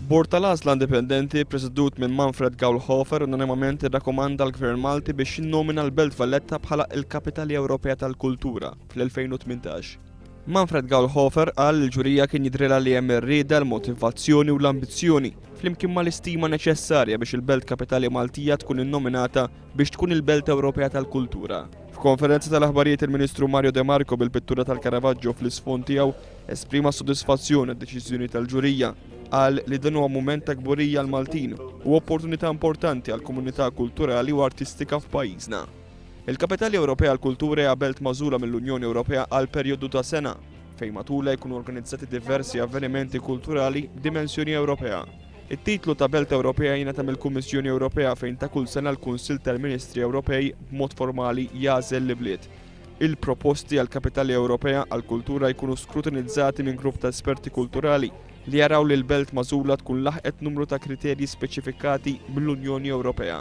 Bord tal-għażla indipendenti preżedut minn Manfred Gaulhofer unanimament irrakkomanda l-Gvern Malti biex jinnomina l-Belt Valletta bħala l-Kapitali Ewropea tal-Kultura fl-2018. Manfred Gaulhofer qal l-ġurija kien jidrilha li hemm ir-rieda, l-motivazzjoni u l-ambizzjoni flimkien mal-istima neċessarja biex il-Belt Kapitali Maltija tkun innominata biex tkun il-Belt Ewropea tal-Kultura. F'konferenza tal-aħbarijiet il-Ministru Mario De Marco bil-pittura tal-Caravaggio fl-isfond tiegħu esprima sodisfazzjoni d-deċiżjoni tal-ġurija. Qal li dan huwa mument ta' kburija għal Maltin u opportunità importanti għal komunità kulturali u artistika f'pajjiżna. Il-Kapitali Ewropea għall Kultura hija belt magħżula mill-Unjoni Ewropea għal perjodu ta' sena fejn matula jkunu organizzati diversi avvenimenti kulturali b'dimensjoni Ewropea. It-titlu ta' Belt Ewropea jingħata mill-Kummissjoni Ewropea fejn ta' kull sena l-Kunsill tal-Ministri Ewropej b'mod formali jagħżel l-bliet. Il-proposti għall Kapitali Ewropea għall Kultura jkunu skrutinizzati minn grupp ta' esperti kulturali li jaraw li l-belt magħżula tkun laħqet numru ta' kriterji speċifikati mill-Unjoni Ewropea.